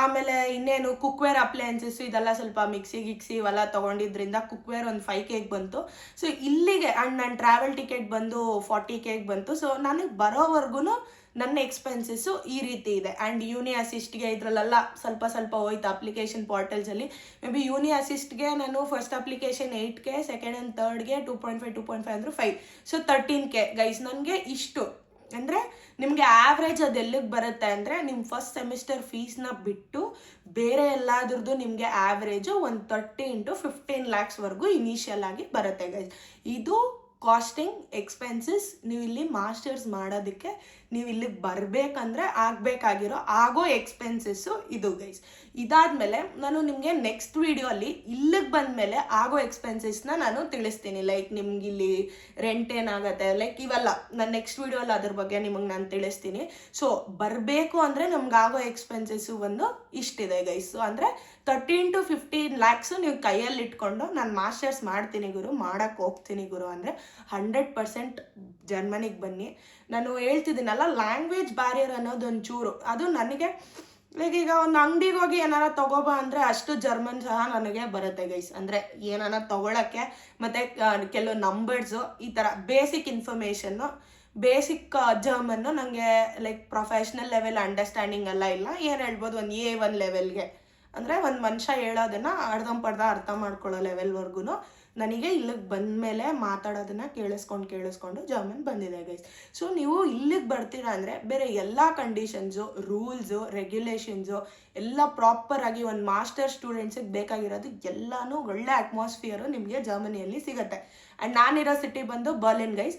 ಆಮೇಲೆ ಇನ್ನೇನು ಕುಕ್ವೇರ್ ಅಪ್ಲಯನ್ಸಸ್ ಇದೆಲ್ಲ ಸ್ವಲ್ಪ ಮಿಕ್ಸಿ ಇವೆಲ್ಲ ತೊಗೊಂಡಿದ್ರಿಂದ ಕುಕ್ವೇರ್ ಒಂದು 5K ಬಂತು. ಸೊ ಇಲ್ಲಿಗೆ ಆ್ಯಂಡ್ ನನ್ನ ಟ್ರಾವೆಲ್ ಟಿಕೆಟ್ ಬಂದು 40K ಬಂತು. ಸೊ ನನಗೆ ಬರೋವರೆಗೂ ನನ್ನ ಎಕ್ಸ್ಪೆನ್ಸಸ್ಸು ಈ ರೀತಿ ಇದೆ. ಆ್ಯಂಡ್ ಯೂನಿ ಅಸಿಸ್ಟ್ಗೆ ಇದರಲ್ಲೆಲ್ಲ ಸ್ವಲ್ಪ ಹೋಯ್ತು ಅಪ್ಲಿಕೇಶನ್ ಪೋರ್ಟಲ್ಸಲ್ಲಿ. ಮೇ ಬಿ ಯೂನಿ ಅಸಿಸ್ಟ್ಗೆ ನಾನು first application 8K, second and ಥರ್ಡ್ಗೆ 2.5 ಅಂದರೆ 5, ಸೊ 13K ಗೈಸ್. ನನಗೆ ಇಷ್ಟು ಅಂದರೆ ನಿಮಗೆ ಆ್ಯಾವ್ರೇಜ್ ಅದು ಎಲ್ಲಿಗೆ ಬರುತ್ತೆ ಅಂದರೆ ನಿಮ್ಮ ಫಸ್ಟ್ ಸೆಮಿಸ್ಟರ್ ಫೀಸ್ನ ಬಿಟ್ಟು ಬೇರೆ ಎಲ್ಲಾದ್ರದ್ದು ನಿಮಗೆ ಆ್ಯಾವ್ರೇಜು ಒಂದು 30 into 15 lakhsವರೆಗೂ ಇನಿಷಿಯಲ್ ಆಗಿ ಬರುತ್ತೆ ಗೈಸ್. ಇದು ಕಾಸ್ಟಿಂಗ್ ಎಕ್ಸ್ಪೆನ್ಸಸ್ ನೀವು ಇಲ್ಲಿ ಮಾಸ್ಟರ್ಸ್ ಮಾಡೋದಕ್ಕೆ ನೀವು ಇಲ್ಲಿಗೆ ಬರಬೇಕಂದ್ರೆ ಆಗೋ ಎಕ್ಸ್ಪೆನ್ಸಸ್ಸು ಇದು ಗೈಸ್. ಇದಾದಮೇಲೆ ನಾನು ನಿಮಗೆ ನೆಕ್ಸ್ಟ್ ವೀಡಿಯೋ ಇಲ್ಲಿಗೆ ಬಂದಮೇಲೆ ಆಗೋ ಎಕ್ಸ್ಪೆನ್ಸಸ್ನ ನಾನು ತಿಳಿಸ್ತೀನಿ. ಲೈಕ್ ನಿಮ್ಗೆ ಇಲ್ಲಿ ರೆಂಟ್ ಏನಾಗುತ್ತೆ, ಲೈಕ್ ಇವೆಲ್ಲ ನಾನು ನೆಕ್ಸ್ಟ್ ವೀಡಿಯೋಲ್ಲಿ ಅದ್ರ ಬಗ್ಗೆ ನಿಮಗೆ ನಾನು ತಿಳಿಸ್ತೀನಿ. ಸೊ ಬರಬೇಕು ಅಂದರೆ ನಮ್ಗಾಗೋ ಎಕ್ಸ್ಪೆನ್ಸಸ್ಸು ಒಂದು ಇಷ್ಟಿದೆ ಗೈಸ್. ಸೊ ಅಂದರೆ 13 to 15 lakhs ನೀವು ಕೈಯಲ್ಲಿ ಇಟ್ಕೊಂಡು ನಾನು ಮಾಸ್ಟರ್ಸ್ ಮಾಡ್ತೀನಿ ಗುರು, ಮಾಡೋಕ್ಕೆ ಹೋಗ್ತೀನಿ ಗುರು ಅಂದರೆ 100% ಜರ್ಮನಿಗೆ ಬನ್ನಿ. ನಾನು ಹೇಳ್ತಿದ್ದೀನಲ್ಲ, ಲ್ಯಾಂಗ್ವೇಜ್ ಬ್ಯಾರಿಯರ್ ಅನ್ನೋದು ಒಂಚೂರು ಅದು ನನಗೆ, ಲೈಕ್ ಈಗ ಒಂದು ಅಂಗಡಿಗೆ ಹೋಗಿ ಏನಾರ ತಗೋಬಾ ಅಂದರೆ ಅಷ್ಟು ಜರ್ಮನ್ ಸಹ ನನಗೆ ಬರುತ್ತೆ ಗೈಸ್. ಅಂದರೆ ಏನಾರ ತೊಗೊಳಕ್ಕೆ ಮತ್ತು ಕೆಲವು ನಂಬರ್ಸು, ಈ ಥರ ಬೇಸಿಕ್ ಇನ್ಫಾರ್ಮೇಷನ್ನು, ಬೇಸಿಕ್ ಜರ್ಮನ್ನು ನನಗೆ ಲೈಕ್ ಪ್ರೊಫೆಷ್ನಲ್ ಲೆವೆಲ್ ಅಂಡರ್ಸ್ಟ್ಯಾಂಡಿಂಗ್ ಎಲ್ಲ ಇಲ್ಲ. ಏನು ಹೇಳ್ಬೋದು, ಒಂದು A1 ಲೆವೆಲ್ಗೆ, ಅಂದರೆ ಒಂದು ಮನುಷ್ಯ ಹೇಳೋದನ್ನು ಅರ್ಧ ಮಾಡ್ಕೊಳ್ಳೋ ಲೆವೆಲ್ವರೆಗೂ ನನಗೆ ಇಲ್ಲಿಗೆ ಬಂದಮೇಲೆ ಮಾತಾಡೋದನ್ನು ಕೇಳಿಸ್ಕೊಂಡು ಜರ್ಮನ್ ಬಂದಿದೆ ಗೈಸ್. ಸೊ ನೀವು ಇಲ್ಲಿಗೆ ಬರ್ತೀರಾ ಅಂದರೆ ಬೇರೆ ಎಲ್ಲ ಕಂಡೀಷನ್ಸು, ರೂಲ್ಸು, ರೆಗ್ಯುಲೇಷನ್ಸು ಎಲ್ಲ ಪ್ರಾಪರಾಗಿ ಒಂದು ಮಾಸ್ಟರ್ ಸ್ಟೂಡೆಂಟ್ಸಿಗೆ ಬೇಕಾಗಿರೋದು ಎಲ್ಲನೂ ಒಳ್ಳೆ ಅಟ್ಮಾಸ್ಫಿಯರು ನಿಮಗೆ ಜರ್ಮನಿಯಲ್ಲಿ ಸಿಗುತ್ತೆ. ಆ್ಯಂಡ್ ನಾನಿರೋ ಸಿಟಿ ಬಂದು ಬರ್ಲಿನ್ ಗೈಸ್.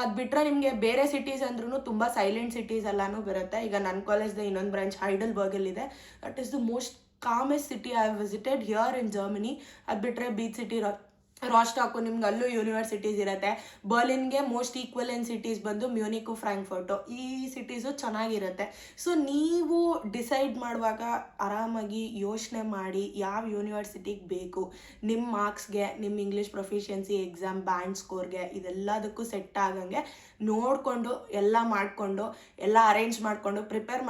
ಅದು ಬಿಟ್ಟರೆ ನಿಮಗೆ ಬೇರೆ ಸಿಟೀಸ್ ಅಂದ್ರೂ ತುಂಬ ಸೈಲೆಂಟ್ ಸಿಟೀಸ್ ಎಲ್ಲನೂ ಬರುತ್ತೆ. ಈಗ ನನ್ನ ಕಾಲೇಜ್ದು ಇನ್ನೊಂದು ಬ್ರಾಂಚ್ ಹೈಡಲ್ಬರ್ಗಲ್ಲಿದೆ. That is the most calmest city I have visited here in Germany. ಅದು ಬಿಟ್ಟರೆ ಬೀಚ್ ಸಿಟಿ ರಾಸ್ಟಾಕು, ನಿಮ್ಗೆ ಅಲ್ಲೂ ಯೂನಿವರ್ಸಿಟೀಸ್ ಇರುತ್ತೆ. ಬರ್ಲಿನ್ಗೆ ಮೋಸ್ಟ್ ಈಕ್ವಲೆಂಟ್ ಸಿಟೀಸ್ ಬಂದು ಮ್ಯೂನಿಕು, ಫ್ರಾಂಕ್ಫರ್ಟು, ಈ ಸಿಟೀಸು ಚೆನ್ನಾಗಿರುತ್ತೆ. ಸೊ ನೀವು ಡಿಸೈಡ್ ಮಾಡುವಾಗ ಆರಾಮಾಗಿ ಯೋಚನೆ ಮಾಡಿ ಯಾವ ಯೂನಿವರ್ಸಿಟಿಗೆ ಬೇಕು, ನಿಮ್ಮ ಮಾರ್ಕ್ಸ್ಗೆ, ನಿಮ್ಮ ಇಂಗ್ಲೀಷ್ ಪ್ರೊಫಿಷಿಯನ್ಸಿ ಎಕ್ಸಾಮ್, ಬ್ಯಾಂಡ್ ಸ್ಕೋರ್ಗೆ, ಇದೆಲ್ಲದಕ್ಕೂ ಸೆಟ್ ಆಗಂಗೆ ನೋಡಿಕೊಂಡು ಎಲ್ಲ ಮಾಡಿಕೊಂಡು ಎಲ್ಲ ಅರೇಂಜ್ ಮಾಡಿಕೊಂಡು ಪ್ರಿಪೇರ್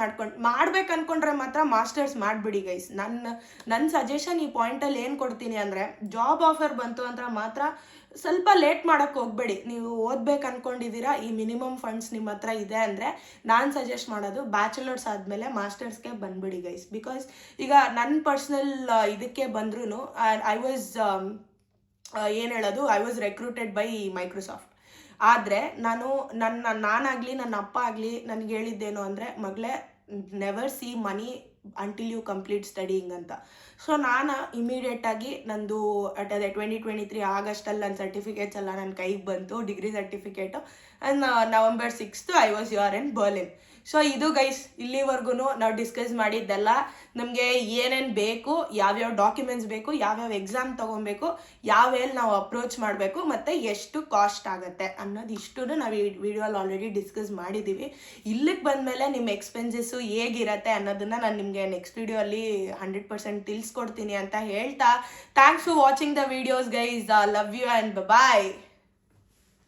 ಮಾಡ್ಬೇಕು ಅಂದ್ಕೊಂಡ್ರೆ ಮಾತ್ರ ಮಾಸ್ಟರ್ಸ್ ಮಾಡಿಬಿಡಿ ಗೈಸ್. ನನ್ನ ಸಜೆಷನ್ ಈ ಪಾಯಿಂಟಲ್ಲಿ ಏನು ಕೊಡ್ತೀನಿ ಅಂದರೆ, ಜಾಬ್ ಆಫರ್ ಬಂತು ಅಂತ ಮಾತ್ರ ಸ್ವಲ್ಪ ಲೇಟ್ ಮಾಡೋಕ್ಕೆ ಹೋಗಬೇಡಿ. ನೀವು ಓದ್ಬೇಕು ಅಂದ್ಕೊಂಡಿದ್ದೀರಾ, ಈ ಮಿನಿಮಮ್ ಫಂಡ್ಸ್ ನಿಮ್ಮ ಹತ್ರ ಇದೆ ಅಂದರೆ ನಾನು ಸಜೆಸ್ಟ್ ಮಾಡೋದು ಬ್ಯಾಚುಲರ್ಸ್ ಆದಮೇಲೆ ಮಾಸ್ಟರ್ಸ್ಗೆ ಬಂದ್ಬಿಡಿ ಗೈಸ್. ಬಿಕಾಸ್ ಈಗ ನನ್ನ ಪರ್ಸ್ನಲ್ ಇದಕ್ಕೆ ಬಂದ್ರೂ I was recruited by Microsoft. ಆದರೆ ನಾನಾಗಲಿ ನನ್ನ ಅಪ್ಪ ಆಗಲಿ ನನಗೆ ಹೇಳಿದ್ದೇನು ಅಂದರೆ, ಮಗಳೇ never see money until you complete studying ಅಂತ. ಸೊ ನಾನು ಇಮಿಡಿಯೇಟಾಗಿ ನಂದು 2023 ಆಗಸ್ಟಲ್ಲಿ ನನ್ನ ಸರ್ಟಿಫಿಕೇಟ್ಸ್ ಎಲ್ಲ ನನ್ನ ಕೈಗೆ ಬಂತು, degree certificate. And November 6th I was here in Berlin. So ಇದು ಗೈಸ್, ಇಲ್ಲಿವರೆಗೂ ನಾವು ಡಿಸ್ಕಸ್ ಮಾಡಿದ್ದೆಲ್ಲ. ನಮಗೆ ಏನೇನು ಬೇಕು, ಯಾವ್ಯಾವ ಡಾಕ್ಯುಮೆಂಟ್ಸ್ ಬೇಕು, ಯಾವ್ಯಾವ ಎಕ್ಸಾಮ್ ತೊಗೊಬೇಕು, ಯಾವ್ಯಾವ ನಾವು ಅಪ್ರೋಚ್ ಮಾಡಬೇಕು, ಮತ್ತು ಎಷ್ಟು ಕಾಸ್ಟ್ ಆಗುತ್ತೆ ಅನ್ನೋದು ಇಷ್ಟು ನಾವು ಈ ವಿಡಿಯೋಲ್ಲಿ ಆಲ್ರೆಡಿ ಡಿಸ್ಕಸ್ ಮಾಡಿದ್ದೀವಿ. ಇಲ್ಲಿಗೆ ಬಂದಮೇಲೆ ನಿಮ್ಮ ಎಕ್ಸ್ಪೆನ್ಸಸ್ಸು ಹೇಗಿರುತ್ತೆ ಅನ್ನೋದನ್ನು ನಾನು ನಿಮಗೆ ನೆಕ್ಸ್ಟ್ ವಿಡಿಯೋಲ್ಲಿ 100% ತಿಳಿಸ್ಕೊಡ್ತೀನಿ ಅಂತ ಹೇಳ್ತಾ, thanks for watching the videos guys. Love you and bye.